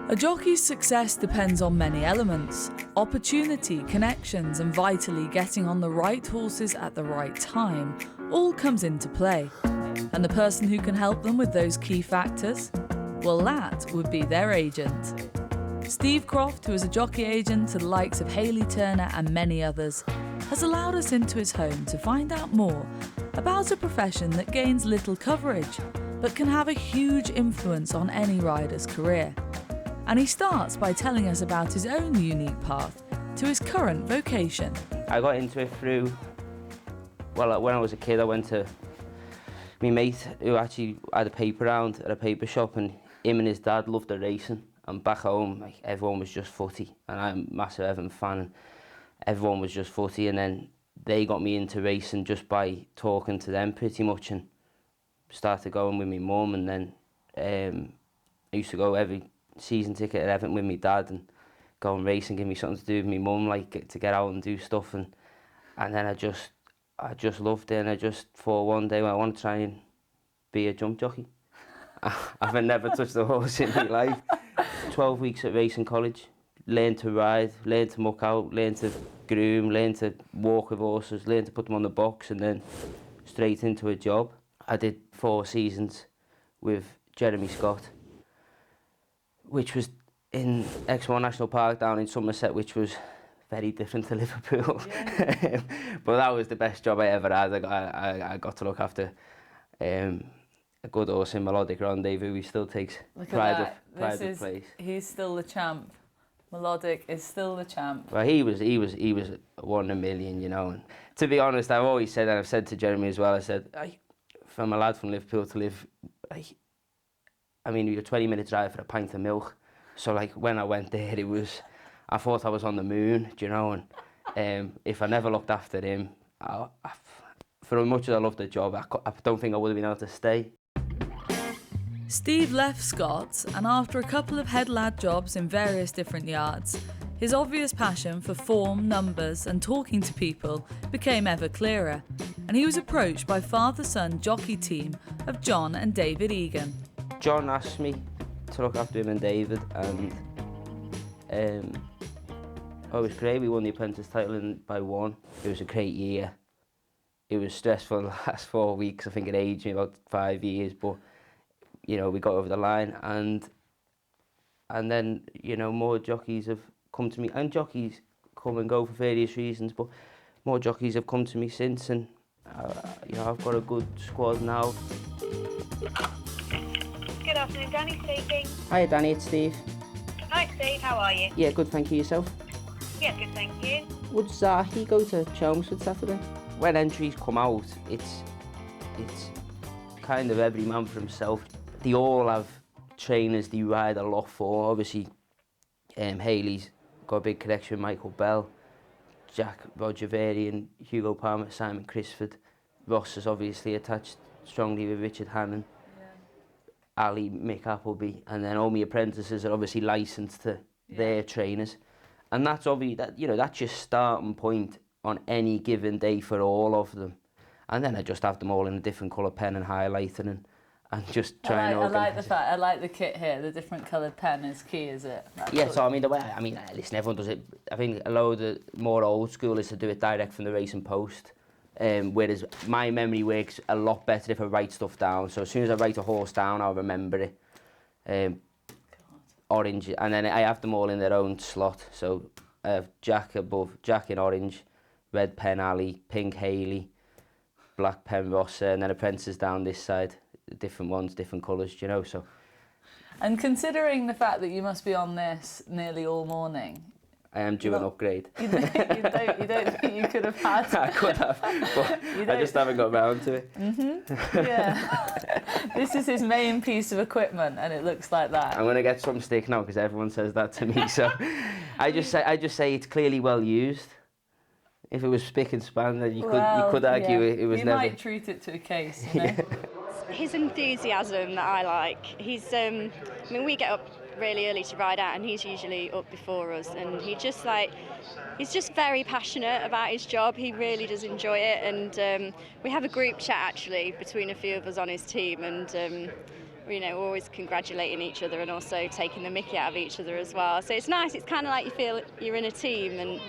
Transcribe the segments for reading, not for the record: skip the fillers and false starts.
A jockey's success depends on many elements: opportunity, connections, and vitally getting on the right horses at the right time all comes into play. And the person who can help them with those key factors? Well, that would be their agent. Steve Croft, who is a jockey agent to the likes of Hayley Turner and many others, has allowed us into his home to find out more about a profession that gains little coverage, but can have a huge influence on any rider's career. And he starts by telling us about his own unique path to his current vocation. I got into it through, well, when I was a kid, I went to my mate who actually had a paper round at a paper shop, and him and his dad loved the racing. And back home, like, everyone was just footy, and I'm a massive Everton fan, and everyone was just footy, and then they got me into racing just by talking to them pretty much, and started going with my mum, and then I used to go every season ticket at Everton with my dad and go and race and give me something to do with my mum, like to get out and do stuff, and then I just loved it, and I just thought one day, well, I want to try and be a jump jockey. I've never touched a horse in my life. 12 weeks at racing college, learned to ride, learned to muck out, learned to groom, learned to walk with horses, learned to put them on the box, and then straight into a job. I did 4 seasons with Jeremy Scott, which was in Exmoor National Park down in Somerset, which was very different to Liverpool. Yeah. But that was the best job I ever had. I got to look after a good horse in Melodic Rendezvous. He still takes pride of place. He's still the champ. Melodic is still the champ. Well, he was 1 in a million, you know. And to be honest, I've always said, and I've said to Jeremy as well, I said, from a lad from Liverpool to live, I mean, you're a 20-minute drive for a pint of milk. So, like, when I went there, I thought I was on the moon, do you know? And if I never looked after him, for as much as I loved the job, I don't think I would have been able to stay. Steve left Scott's, and after a couple of head lad jobs in various different yards, his obvious passion for form, numbers and talking to people became ever clearer, and he was approached by father-son jockey team of John and David Egan. John asked me to look after him and David, and it was great. We won the apprentice title by 1. It was a great year. It was stressful the last 4 weeks. I think it aged me about 5 years, but you know, we got over the line, and then, you know, more jockeys have come to me, and jockeys come and go for various reasons, but more jockeys have come to me since, and you know, I've got a good squad now. Good afternoon, Danny speaking. Hi Danny, it's Steve. Hi Steve, how are you? Yeah, good, thank you. Yourself? Yeah, good, thank you. Would Zaki go to Chelmsford Saturday? When entries come out, it's kind of every man for himself. They all have trainers they ride a lot for. Obviously, Hayley's got a big connection with Michael Bell, Jack Rodgevarian, Hugo Palmer, Simon Crisford. Ross is obviously attached strongly with Richard Hannon, Ali, Mick Appleby, and then all my apprentices are obviously licensed to their trainers. And that's obviously, that's your starting point on any given day for all of them. And then I just have them all in a different colour pen and highlighting and just trying to organise. I like the kit here. The different coloured pen is key, is it? Yeah, so listen, everyone does it. I think a load of more old school is to do it direct from the racing post. Whereas my memory works a lot better if I write stuff down. So as soon as I write a horse down, I'll remember it. Orange, and then I have them all in their own slot. So I have Jack above, Jack in orange, red pen Ali, pink Hayley, black pen Ross, and then apprentices down this side. Different ones, different colours, you know. So. And considering the fact that you must be on this nearly all morning, I am due an upgrade. You don't think you could have had? I could have, but I just haven't got round to it. Yeah. This is his main piece of equipment, and it looks like that. I'm going to get some stick now because everyone says that to me. So I just say it's clearly well used. If it was spick and span, then you could argue it was never. You might treat it to a case, you know. His enthusiasm that I like. He's, we get up really early to ride out, and he's usually up before us, and he's just very passionate about his job. He really does enjoy it, and we have a group chat actually between a few of us on his team, and you know, always congratulating each other and also taking the mickey out of each other as well. So it's nice. It's kind of like you feel you're in a team. And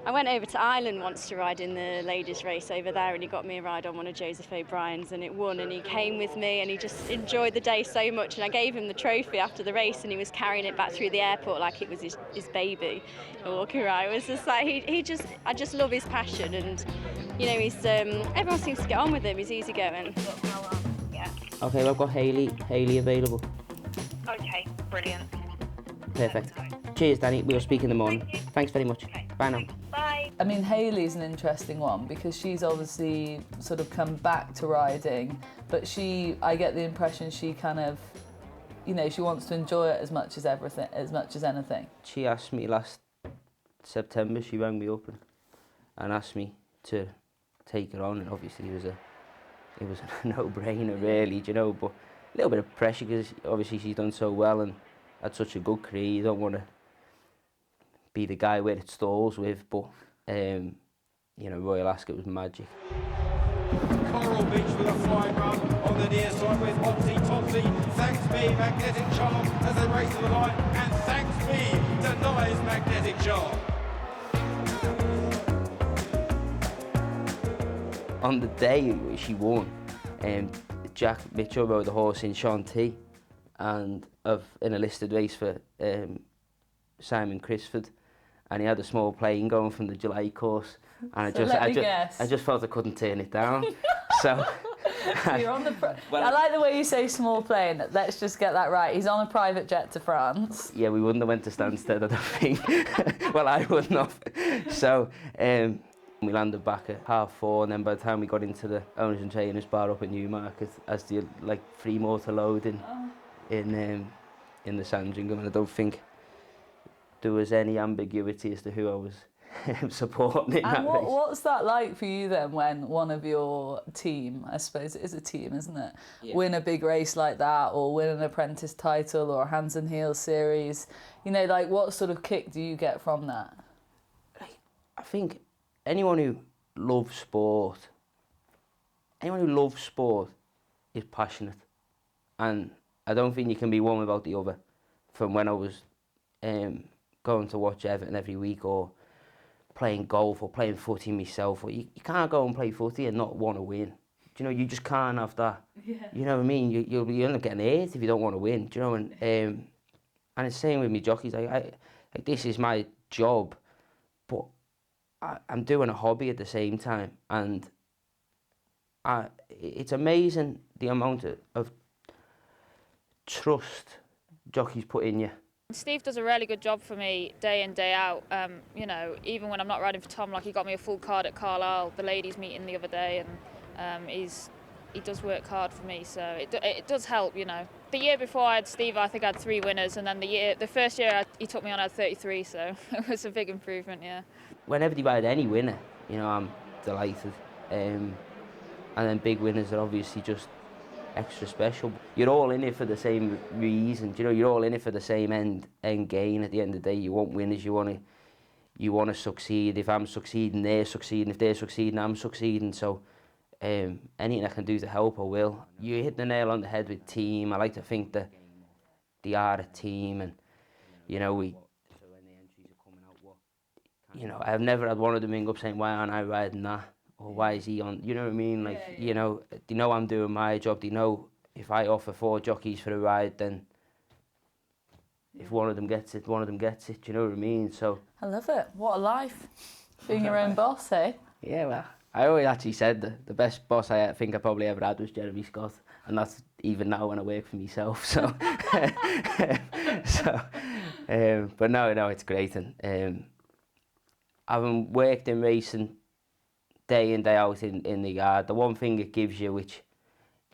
I went over to Ireland once to ride in the ladies' race over there, and he got me a ride on one of Joseph O'Brien's, and it won. And he came with me, and he just enjoyed the day so much. And I gave him the trophy after the race, and he was carrying it back through the airport like it was his baby, walking around. It was just like I just love his passion, and you know, everyone seems to get on with him. He's easygoing. Yeah. Okay, well, I've got Hayley available. Okay, brilliant. Perfect. Cheers, Danny. We'll speak in the morning. Thank you. Thanks very much. Okay. Bye now. Bye. I mean, Hayley's an interesting one because she's obviously sort of come back to riding, but I get the impression she kind of, you know, she wants to enjoy it as much as anything. She asked me last September, she rang me up and asked me to take her on, and obviously it was a no-brainer really, do you know, but a little bit of pressure because obviously she's done so well and had such a good career. You don't want to be the guy where it stalls with, but you know, Royal Ascot was magic. Coral Beach with a flying run on the near side with Opsy Topsy. Thanks me, Magnetic Charm as they race to the line, and thanks me denies Magnetic Charm. On the day she won, Jack Mitchell rode the horse in Shanty and in a listed race for Simon Crisford, and he had a small plane going from the July course, and So I just felt I couldn't turn it down. So you're on I like the way you say small plane. Let's just get that right. He's on a private jet to France. yeah, we wouldn't have went to Stansted, I don't think. Well, I wouldn't have. So we landed back at 4:30, and then by the time we got into the owners and trainers bar up in Newmarket, as the like 3 more to load in the Sandringham, and I don't think there was any ambiguity as to who I was supporting in that race. What's that like for you then when one of your team, I suppose it is a team, isn't it, win a big race like that, or win an apprentice title or a Hands and Heels series? You know, like what sort of kick do you get from that? I think anyone who loves sport is passionate, and I don't think you can be one without the other. From when I was going to watch Everton every week, or playing golf, or playing footy myself, or you can't go and play footy and not want to win. Do you know, you just can't have that. Yeah. You know what I mean? You'll end up getting hurt if you don't want to win. Do you know? And it's the same with me jockeys. Like this is my job, but I'm doing a hobby at the same time, and it's amazing the amount of trust jockeys put in you. Steve does a really good job for me day in, day out. You know, even when I'm not riding for Tom, like he got me a full card at Carlisle, the ladies meeting the other day, and he does work hard for me, so it does help, you know. The year before I had Steve, I think I had 3 winners, and then the first year he took me on, I had 33, so it was a big improvement, yeah. Whenever they ride any winner, you know, I'm delighted. And then big winners are obviously just extra special. You're all in it for the same reason, you know. You're all in it for the same end gain. At the end of the day, you want winners. You want to succeed. If I'm succeeding, they're succeeding. If they're succeeding, I'm succeeding. So anything I can do to help, I will. You hit the nail on the head with team. I like to think that they are a team, and you know I've never had one of them ring up saying, why aren't I riding that? Or why is he on? You know what I mean? Like, you know, they know I'm doing my job. They know if I offer 4 jockeys for a ride, then if one of them gets it, one of them gets it. Do you know what I mean? So I love it. What a life. Being your own boss, eh? Yeah, well, I always actually said the best boss I think I probably ever had was Jeremy Scott. And that's even now when I work for myself. So, but no, it's great. And having worked in racing day in, day out in the yard, the one thing it gives you, which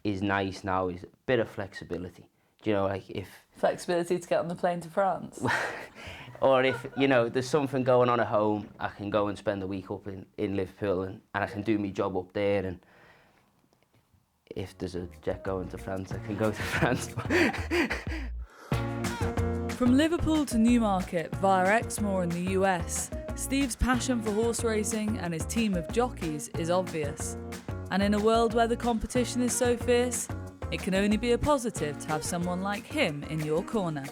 is nice now, is a bit of flexibility. Do you know, like if... Flexibility to get on the plane to France? Or if, you know, there's something going on at home, I can go and spend a week up in Liverpool and I can do my job up there, and if there's a jet going to France, I can go to France. From Liverpool to Newmarket via Exmoor in the US, Steve's passion for horse racing and his team of jockeys is obvious. And in a world where the competition is so fierce, It can only be a positive to have someone like him in your corner.